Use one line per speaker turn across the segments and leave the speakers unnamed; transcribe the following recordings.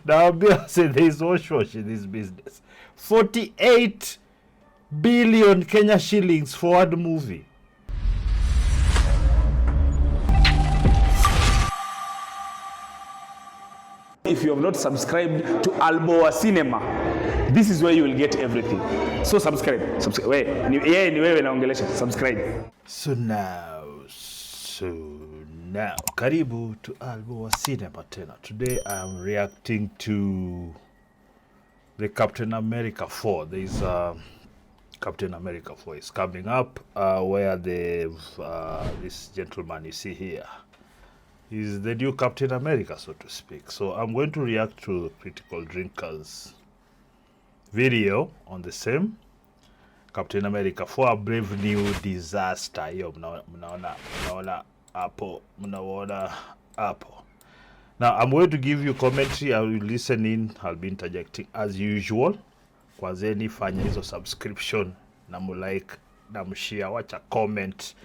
Now, Beyonce, there is wash in this business. 48 billion Kenya shillings for one movie.
If you have not subscribed to Alboa Cinema, this is where you will get everything. So subscribe. Wait, subscribe.
So now, karibu to Alboa Cinema tena. Today I'm reacting to the Captain America 4. There is Captain America 4 is coming up, where they've this gentleman you see here is the new Captain America, so to speak. So I'm going to react to Critical Drinkers video on the same Captain America 4, A Brave New Disaster. Yo, mnaona hapo. Now I'm going to give you commentary. I will listen in. I'll be interjecting as usual. Kwanzeni fanya hizo subscription na mulike na mshare, wacha comment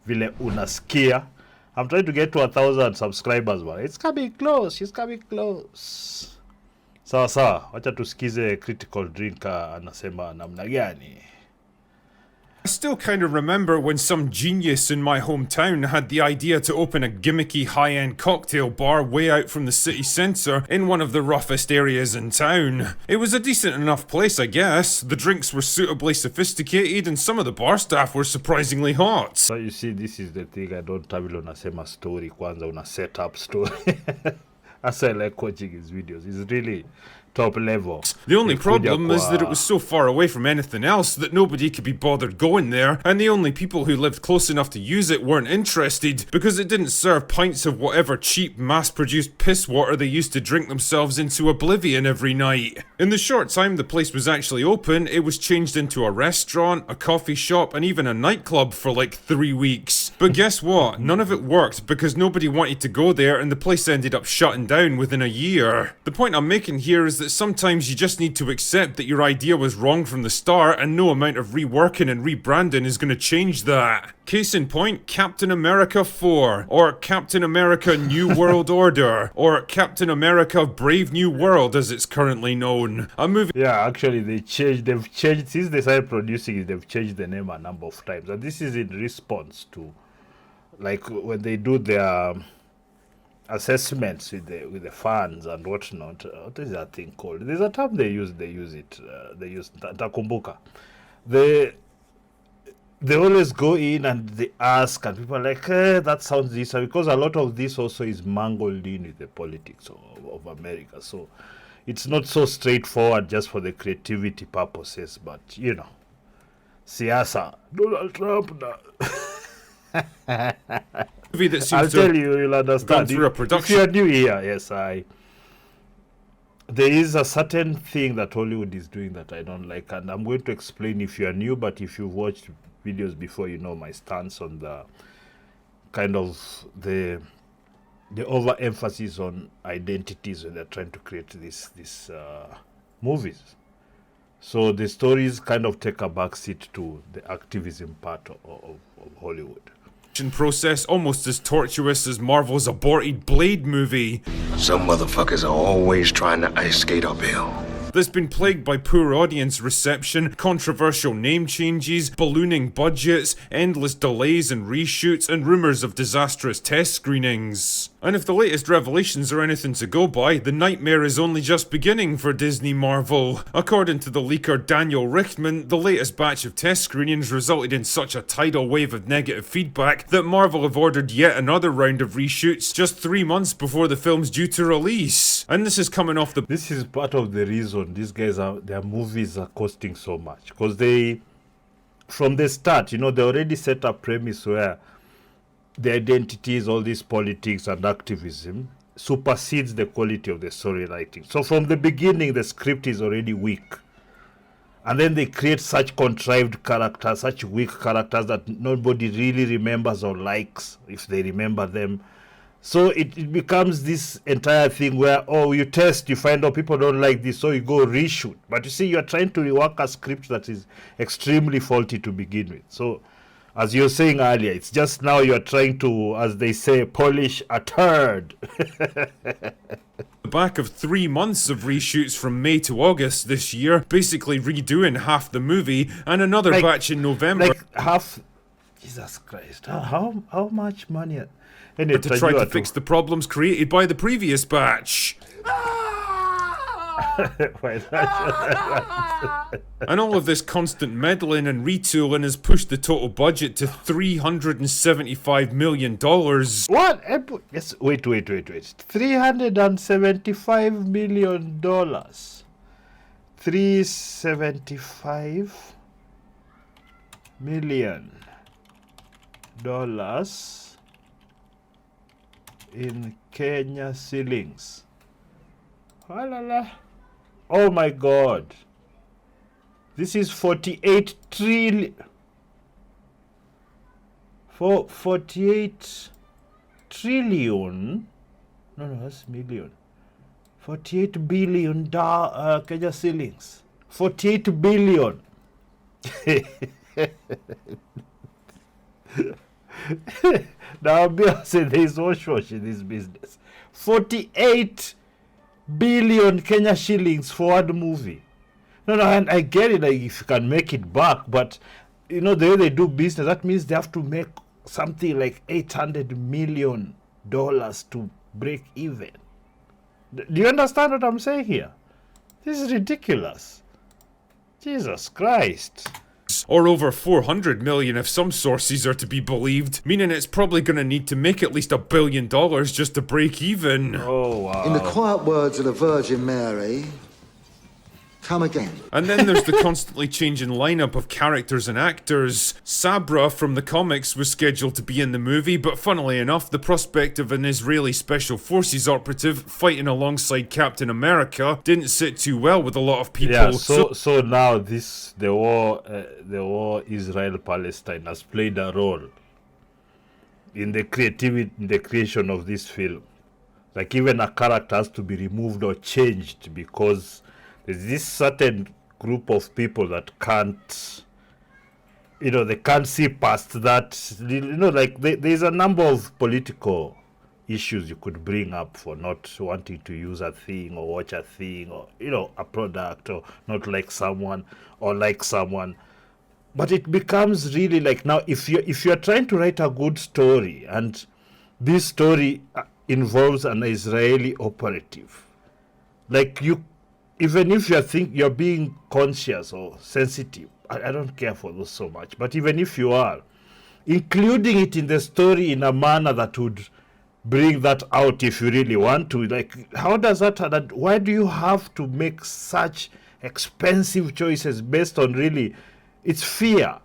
vile unasikia. I'm trying to get to 1,000 subscribers, but it's coming close. She's coming close. Sawa, wacha tusikize Critical Drinker anasema namna gani.
I still kind of remember when some genius in my hometown had the idea to open a gimmicky high-end cocktail bar way out from the city centre in one of the roughest areas in town. It was a decent enough place, I guess. The drinks were suitably sophisticated and some of the bar staff were surprisingly hot.
So you see, this is the thing I don't have. Unasema story kwanza, una set up story. As I like watching his videos. It's really top level.
The only problem is that it was so far away from anything else that nobody could be bothered going there, and the only people who lived close enough to use it weren't interested because it didn't serve pints of whatever cheap mass-produced piss water they used to drink themselves into oblivion every night. In the short time the place was actually open, it was changed into a restaurant, a coffee shop, and even a nightclub for like 3 weeks. But guess what? None of it worked because nobody wanted to go there and the place ended up shutting down within a year. The point I'm making here is that sometimes you just need to accept that your idea was wrong from the start and no amount of reworking and rebranding is going to change that. Case in point, Captain America 4, or Captain America New World Order, or Captain America Brave New World as it's currently known. A movie—
Yeah, actually they've changed, since they started producing it, they've changed the name a number of times. And this is in response to, like, when they do their assessments with the fans and whatnot. What is that thing called? There's a term they use Takumbuka. They always go in and they ask, and people are like, that sounds this, because a lot of this also is mangled in with the politics of America. So it's not so straightforward just for the creativity purposes, but you know, siasa, Donald Trump now.
movie that seems
I'll tell you, you'll understand.
through a production.
If you are new here, yes, there is a certain thing that Hollywood is doing that I don't like, and I'm going to explain if you are new, but if you've watched videos before, you know my stance on the kind of the overemphasis on identities when they're trying to create these movies. So the stories kind of take a backseat to the activism part of Hollywood.
Process almost as tortuous as Marvel's aborted Blade movie.
Some motherfuckers are always trying to ice skate uphill.
That's been plagued by poor audience reception, controversial name changes, ballooning budgets, endless delays and reshoots, and rumours of disastrous test screenings. And if the latest revelations are anything to go by, the nightmare is only just beginning for Disney Marvel. According to the leaker Daniel Richtman, the latest batch of test screenings resulted in such a tidal wave of negative feedback that Marvel have ordered yet another round of reshoots just 3 months before the film's due to release. And this is coming off the—
This is part of the reason these guys their movies are costing so much, because from the start, you know, they already set a premise where the identities, all this politics and activism supersedes the quality of the story writing. So from the beginning, the script is already weak. And then they create such contrived characters, such weak characters that nobody really remembers or likes, if they remember them. So it becomes this entire thing where, oh, you test, you find out people don't like this, so you go reshoot. But you see, you're trying to rework a script that is extremely faulty to begin with. So, as you were saying earlier, it's just now you're trying to, as they say, polish a turd.
back of 3 months of reshoots from May to August this year, basically redoing half the movie, and another batch in November.
Like half. Jesus Christ! How much money? Anyway,
to try to fix the problems created by the previous batch. And all of this constant meddling and retooling has pushed the total budget to $375 million.
What? Yes, wait. $375 million. $375 million in Kenya shillings. Oh my God. This is 48 trillion. 48 trillion. No, that's million. 48 billion Kenya shillings. 48 billion. Now, Beyonce, there is no shosh in this business. 48 billion Kenya shillings for one movie. No, and I get it, like, if you can make it back, but the way they do business, that means they have to make something like $800 million to break even. Do you understand what I'm saying here? This is ridiculous. Jesus Christ.
Or over 400 million if some sources are to be believed, meaning it's probably going to need to make at least $1 billion just to break even.
Oh, wow.
In the quiet words of the Virgin Mary, come again.
And then there's the constantly changing lineup of characters and actors. Sabra from the comics was scheduled to be in the movie, but funnily enough, the prospect of an Israeli Special Forces operative fighting alongside Captain America didn't sit too well with a lot of people.
Yeah, so now the war Israel-Palestine has played a role in the creation of this film. Like, even a character has to be removed or changed because there's this certain group of people that can't, they can't see past that. Like, there's a number of political issues you could bring up for not wanting to use a thing or watch a thing or, a product, or not like someone or like someone. But it becomes really like, now, if you're trying to write a good story and this story involves an Israeli operative, like, even if you're being conscious or sensitive, I don't care for those so much, but even if you are, including it in the story in a manner that would bring that out if you really want to, like, how does that why do you have to make such expensive choices based on really, it's fear,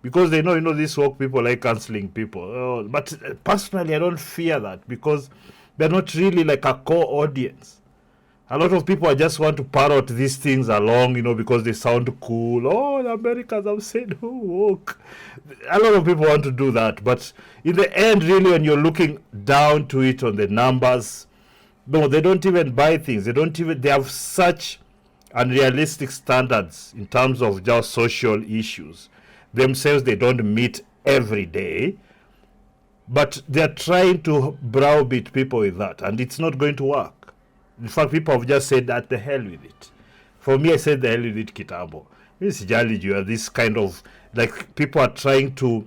because they know, these woke people like cancelling people. But personally, I don't fear that because they're not really like a core audience. A lot of people just want to parrot these things along, because they sound cool. Oh, the Americans have said, oh, woke. A lot of people want to do that. But in the end, really, when you're looking down to it on the numbers, no, they don't even buy things. They have such unrealistic standards in terms of just social issues. Themselves, they don't meet every day. But they're trying to browbeat people with that. And it's not going to work. In fact, people have just said that the hell with it. For me, I said the hell with it, Kitambo. Miss Jali, you are this kind of, like, people are trying to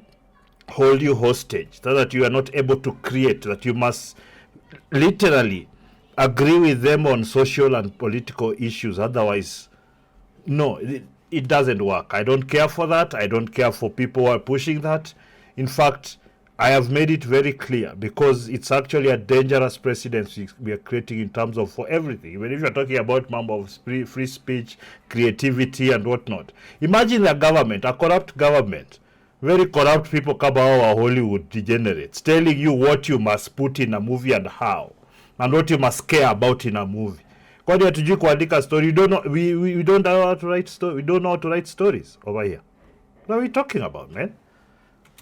hold you hostage so that you are not able to create, that you must literally agree with them on social and political issues. Otherwise, no, it doesn't work. I don't care for that. I don't care for people who are pushing that. In fact, I have made it very clear because it's actually a dangerous precedent we are creating in terms of for everything. Even if you're talking about member of free speech, creativity, and whatnot. Imagine a government, a corrupt government, very corrupt people come out of Hollywood degenerates, telling you what you must put in a movie and how, and what you must care about in a movie. Kwani hatujui kuandika story? We don't know. We don't know how to write story. We don't know how to write stories over here. What are we talking about, man?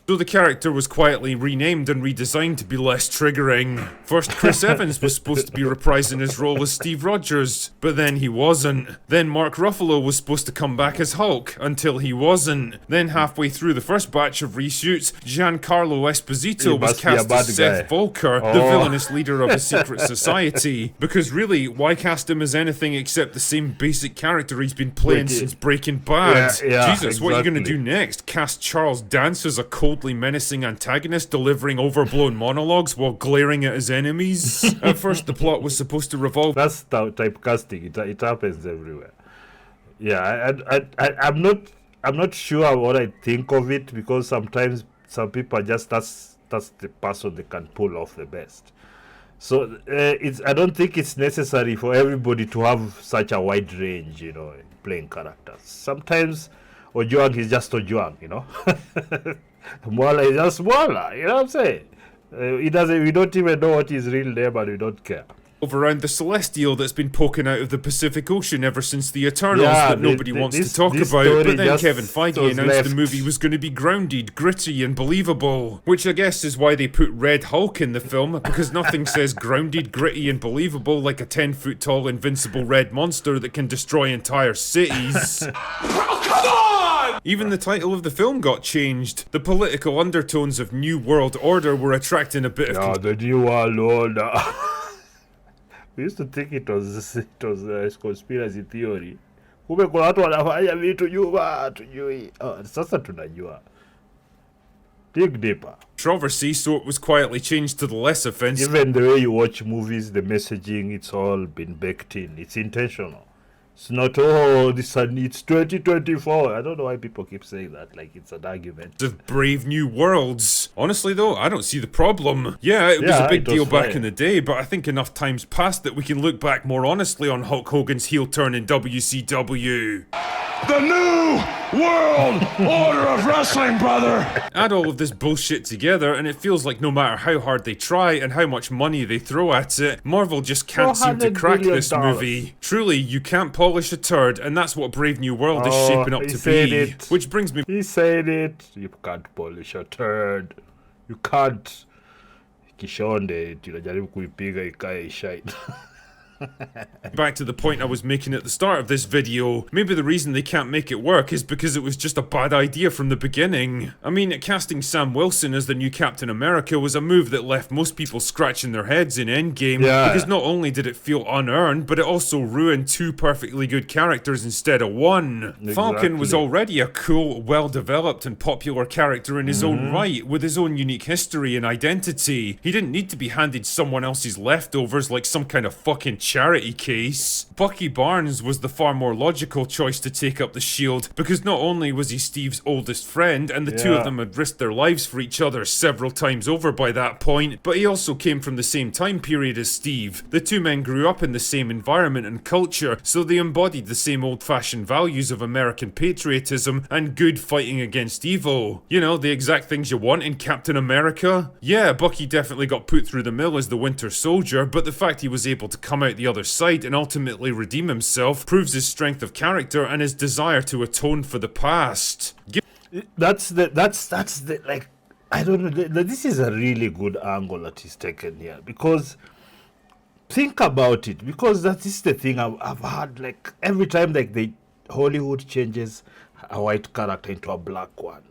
So the character was quietly renamed and redesigned to be less triggering. First, Chris Evans was supposed to be reprising his role as Steve Rogers, but then he wasn't. Then Mark Ruffalo was supposed to come back as Hulk, until he wasn't. Then halfway through the first batch of reshoots, Giancarlo Esposito was cast as Seth Volker, the villainous leader of a secret society. Because really, why cast him as anything except the same basic character he's been playing since Breaking Bad? Jesus, what are you gonna do next? Cast Charles Dance as a coldly menacing antagonist delivering overblown monologues while glaring at his enemies? At first, the plot was supposed to revolve.
That's typecasting. It happens everywhere. Yeah, I'm not sure what I think of it, because sometimes some people are just that's the person they can pull off the best. So I don't think it's necessary for everybody to have such a wide range, in playing characters. Sometimes Ojwang is just Ojwang, Mwala is just Mwala, you know what I'm saying? We don't even know what his real name, and we don't care.
Around the Celestial that's been poking out of the Pacific Ocean ever since the Eternals that nobody wants to talk about, but then Kevin Feige announced the movie was going to be grounded, gritty and believable, which I guess is why they put Red Hulk in the film, because nothing says grounded, gritty and believable like a 10-foot tall invincible red monster that can destroy entire cities. Even the title of the film got changed. The political undertones of New World Order were attracting a bit of...
the New World Order. We used to think it was conspiracy theory. Kumbe kuna watu wanafanya vitu nyuma tujui. Sasa tunajua. Dig deeper.
Controversy, so it was quietly changed to the less offensive.
Even the way you watch movies, the messaging, it's all been baked in. It's intentional. It's not, it's 2024. I don't know why people keep saying that, like it's an argument.
Of Brave New Worlds. Honestly though, I don't see the problem. Yeah, it was a big deal back in the day, but I think enough time's passed that we can look back more honestly on Hulk Hogan's heel turn in WCW.
The New World Order of Wrestling, brother!
Add all of this bullshit together and it feels like no matter how hard they try and how much money they throw at it, Marvel just can't seem to crack this movie. Truly, you can't polish a turd, and that's what Brave New World is shaping up to be. Which brings me...
He said it. You can't polish a turd. You can't. Kishonde, tunajaribu kuipiga ikae shine.
Back to the point I was making at the start of this video, maybe the reason they can't make it work is because it was just a bad idea from the beginning. I mean, casting Sam Wilson as the new Captain America was a move that left most people scratching their heads in Endgame, because not only did it feel unearned, but it also ruined two perfectly good characters instead of one. Exactly. Falcon was already a cool, well-developed and popular character in his own right, with his own unique history and identity. He didn't need to be handed someone else's leftovers like some kind of fucking charity case. Bucky Barnes was the far more logical choice to take up the shield, because not only was he Steve's oldest friend, and the two of them had risked their lives for each other several times over by that point, but he also came from the same time period as Steve. The two men grew up in the same environment and culture, so they embodied the same old-fashioned values of American patriotism and good fighting against evil. You know, the exact things you want in Captain America. Yeah, Bucky definitely got put through the mill as the Winter Soldier, but the fact he was able to come out the other side and ultimately redeem himself proves his strength of character and his desire to atone for the past.
That's the like, I don't know, this is a really good angle that is taken here, because think about it, because that is the thing I've had, like every time like Hollywood changes a white character into a black one,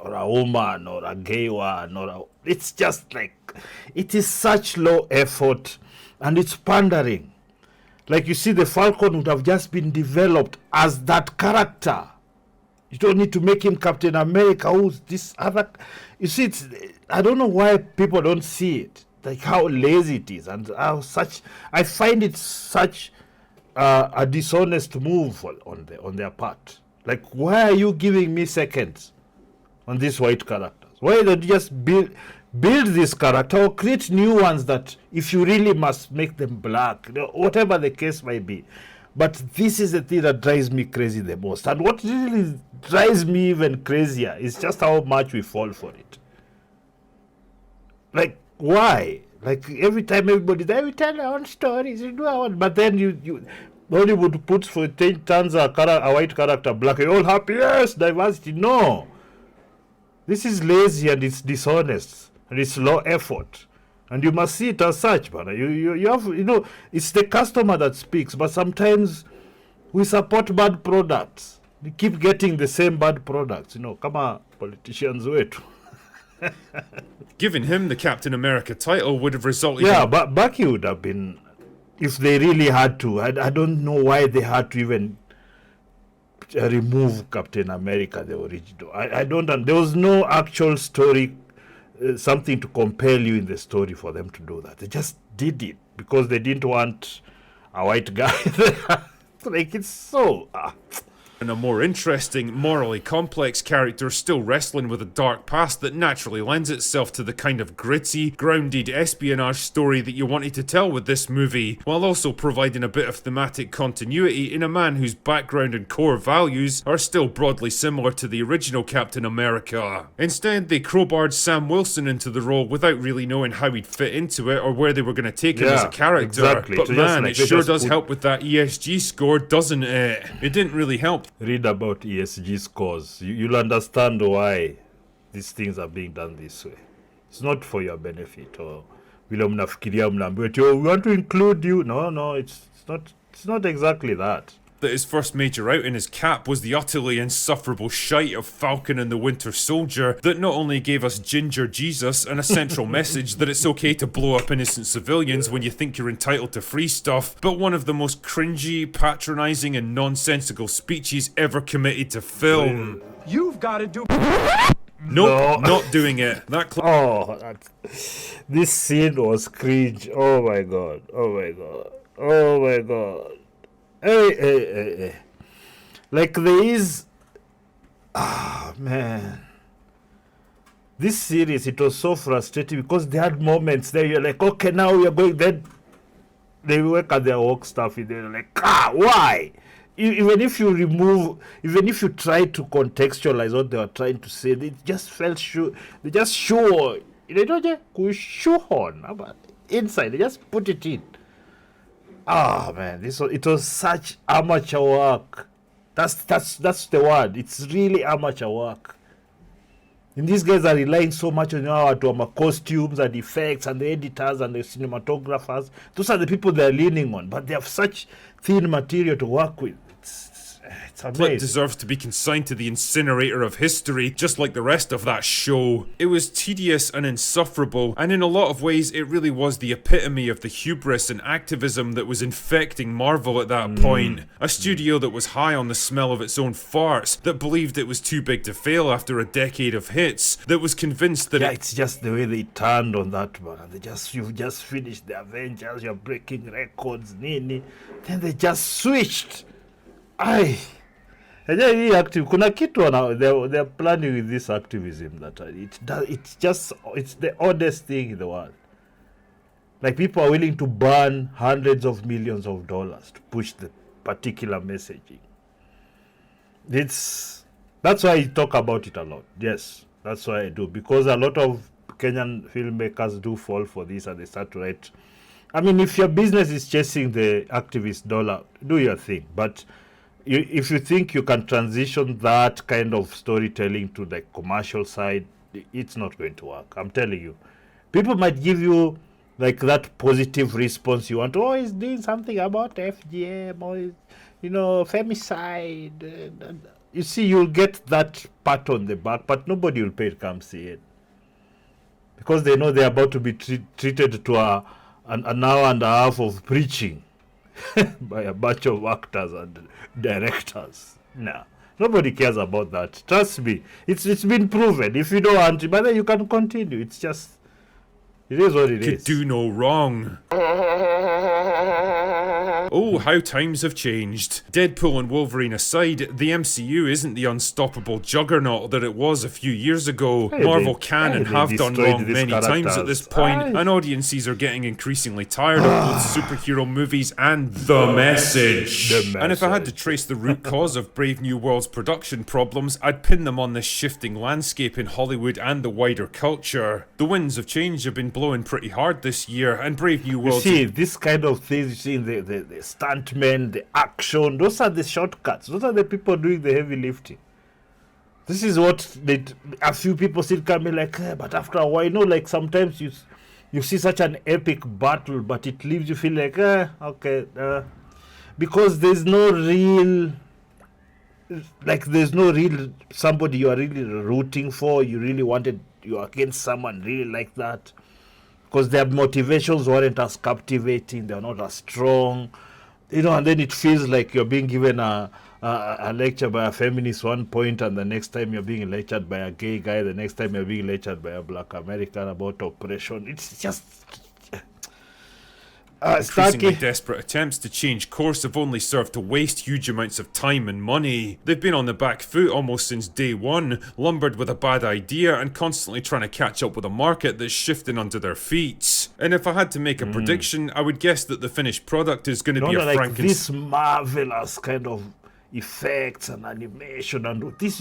or a woman, or a gay one, it's just like, it is such low effort and it's pandering. Like, you see, the Falcon would have just been developed as that character. You don't need to make him Captain America, who's this other... You see, I don't know why people don't see it. Like, how lazy it is, and how such... I find it such a dishonest move on their part. Like, why are you giving me seconds on these white characters? Why don't you just build this character, or create new ones that, if you really must make them black, whatever the case might be. But this is the thing that drives me crazy the most. And what really drives me even crazier is just how much we fall for it. Like, why? Like, every time we tell our own stories, we do our own, but then you Hollywood puts for 10 turns a white character black, you're all happy, yes, diversity. No. This is lazy and it's dishonest and it's low effort. And you must see it as such, man. You have, it's the customer that speaks, but sometimes we support bad products. We keep getting the same bad products, kama politicians wetu.
Giving him the Captain America title would have resulted
Yeah,
in...
but Bucky would have been, if they really had to. I don't know why they had to even remove Captain America, the original. I don't. There was no actual story, something to compel you in the story for them to do that. They just did it because they didn't want a white guy there. Like, it's so...
And a more interesting, morally complex character still wrestling with a dark past that naturally lends itself to the kind of gritty, grounded espionage story that you wanted to tell with this movie, while also providing a bit of thematic continuity in a man whose background and core values are still broadly similar to the original Captain America. Instead, they crowbarred Sam Wilson into the role without really knowing how he'd fit into it or where they were going to take him as a character.
Exactly.
But
So
man,
just
it sure does help with that ESG score, doesn't it? It didn't really help.
Read about ESG scores. You'll understand why these things are being done this way. It's not for your benefit or we want to include you. No, it's not exactly that.
That his first major outing as Cap was the utterly insufferable shite of Falcon and the Winter Soldier that not only gave us Ginger Jesus and a central message that it's okay to blow up innocent civilians when you think you're entitled to free stuff, but one of the most cringy, patronising and nonsensical speeches ever committed to film.
You've got to do...
Nope, not doing it.
This scene was cringe. Oh my god. Hey. Like there is... man. This series, it was so frustrating because they had moments there you're like, okay, now we are going... Then they work at their work stuff and they're like, why? Even if you try to contextualize what they were trying to say, they just felt sure. They just shoehorn. They don't just shoehorn. Inside, they just put it in. Man, it was such amateur work. That's the word. It's really amateur work. And these guys are relying so much on costumes and effects and the editors and the cinematographers. Those are the people they're leaning on, but they have such thin material to work with. It's amazing.
It deserves to be consigned to the incinerator of history, just like the rest of that show. It was tedious and insufferable, and in a lot of ways it really was the epitome of the hubris and activism that was infecting Marvel at that point. A studio that was high on the smell of its own farts, that believed it was too big to fail after a decade of hits, that was convinced that
it's just the way they turned on that one. You've just finished the Avengers, you're breaking records, nini. Then they just switched. Kuna kitu they're planning with this activism that it's the oddest thing in the world. Like people are willing to burn hundreds of millions of dollars to push the particular messaging. That's why I talk about it a lot. Yes, that's why I do, because a lot of Kenyan filmmakers do fall for this and they start to write. I mean, if your business is chasing the activist dollar, do your thing, but if you think you can transition that kind of storytelling to the commercial side, it's not going to work. I'm telling you. People might give you like that positive response you want. He's doing something about FGM or, femicide. You see, you'll get that pat on the back, but nobody will pay to come see it. Because they know they're about to be treated to an hour and a half of preaching by a bunch of actors and directors. No, nobody cares about that. Trust me, it's been proven. If you don't want to, but then you can continue. It is what it is.
Could do no wrong. Oh, how times have changed. Deadpool and Wolverine aside, the MCU isn't the unstoppable juggernaut that it was a few years ago. Marvel can and have done wrong many times at this point, and audiences are getting increasingly tired of both superhero movies and The Message. And if I had to trace the root cause of Brave New World's production problems, I'd pin them on this shifting landscape in Hollywood and the wider culture. The winds of change have been blowing pretty hard this year, and Brave New World...
You see, this kind of things, you see in the stuntmen, the action, those are the shortcuts. Those are the people doing the heavy lifting. This is what a few people still can be like, but after a while, like sometimes you see such an epic battle, but it leaves you feel like, okay, because there's no real somebody you are really rooting for. You're against someone really like that, because their motivations weren't as captivating, they're not as strong, and then it feels like you're being given a lecture by a feminist one point, and the next time you're being lectured by a gay guy, the next time you're being lectured by a black American about oppression. It's just
increasingly desperate attempts to change course have only served to waste huge amounts of time and money. They've been on the back foot almost since day one, lumbered with a bad idea and constantly trying to catch up with a market that's shifting under their feet. And if I had to make a prediction, I would guess that the finished product is going to be a
like
Frankenstein.
This marvelous kind of effects and animation and this,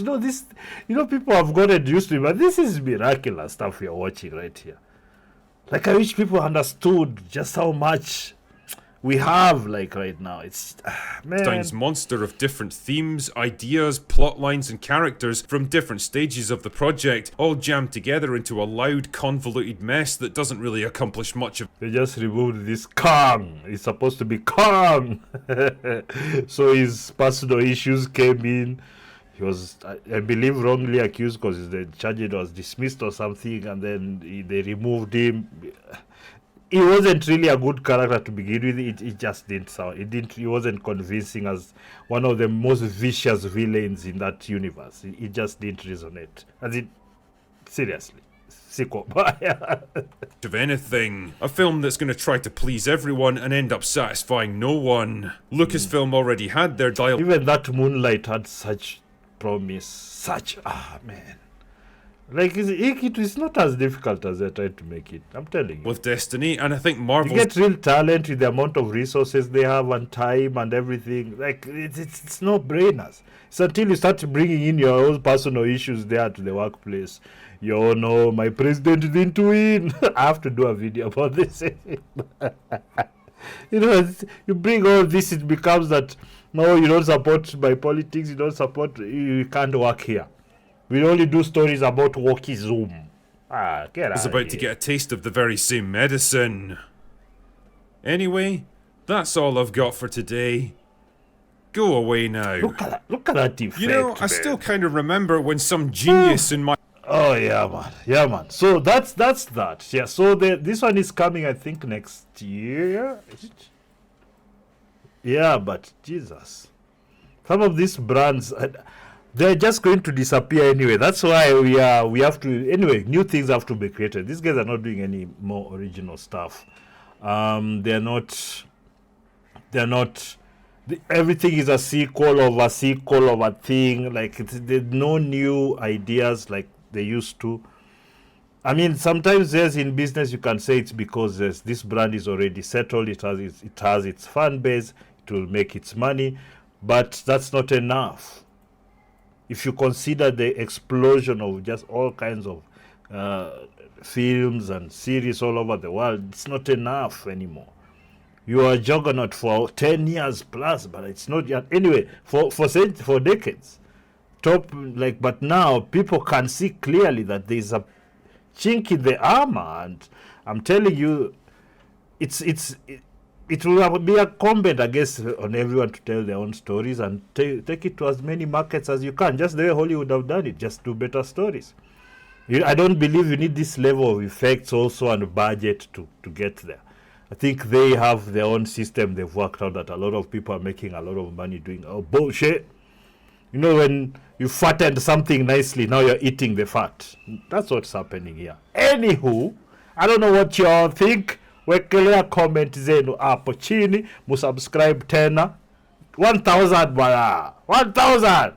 people have gotten used to it, but this is miraculous stuff we are watching right here. Like, I wish people understood just how much we have, like, right now. It's, man.
Einstein's monster of different themes, ideas, plot lines, and characters from different stages of the project, all jammed together into a loud, convoluted mess that doesn't really accomplish much of.
They just removed this calm. It's supposed to be calm. So his personal issues came in. He was, I believe, wrongly accused because the charge was dismissed or something, and then they removed him. He wasn't really a good character to begin with. It just didn't sound. He wasn't convincing as one of the most vicious villains in that universe. It just didn't resonate. Seriously. Sequel.
Of anything. A film that's going to try to please everyone and end up satisfying no one. Lucasfilm already had their dialogue.
Even that Moonlight had such promise, man, like it's not as difficult as they're trying to make it. I'm telling you,
with Destiny, and I think Marvel
you get real talent with the amount of resources they have and time and everything. Like it's no brainers. It's until you start bringing in your own personal issues there to the workplace. No, my president didn't win. I have to do a video about this. You bring all this, it becomes that. No, you don't support my politics, you can't work here. We only do stories about wokeism. Get out.
is about to get a taste of the very same medicine. Anyway, that's all I've got for today. Go away now.
Look at that effect.
I still kind of remember when some genius in my...
Oh, yeah, man. So that's that. Yeah, so this one is coming, I think, next year. Is it? Yeah, but Jesus, some of these brands, they're just going to disappear anyway. That's why we have to, anyway, new things have to be created. These guys are not doing any more original stuff. They're not, everything is a sequel of a thing. Like, there's no new ideas like they used to. I mean, sometimes in business you can say it's because this brand is already settled. It has its fan base. It will make its money, but that's not enough. If you consider the explosion of just all kinds of films and series all over the world, it's not enough anymore. You are a juggernaut for 10 years plus, but it's not yet. Anyway, for decades. But now people can see clearly that there's a chink in the armor, and I'm telling you, it will be incumbent, I guess, on everyone to tell their own stories and take it to as many markets as you can. Just the way Hollywood have done it, just do better stories. I don't believe you need this level of effects also and budget to get there. I think they have their own system. They've worked out that a lot of people are making a lot of money doing bullshit. When you fattened something nicely, now you're eating the fat. That's what's happening here. Anywho, I don't know what you all think. Wekelea comment zenu hapo chini, musubscribe tena. 1000 bwana. 1000.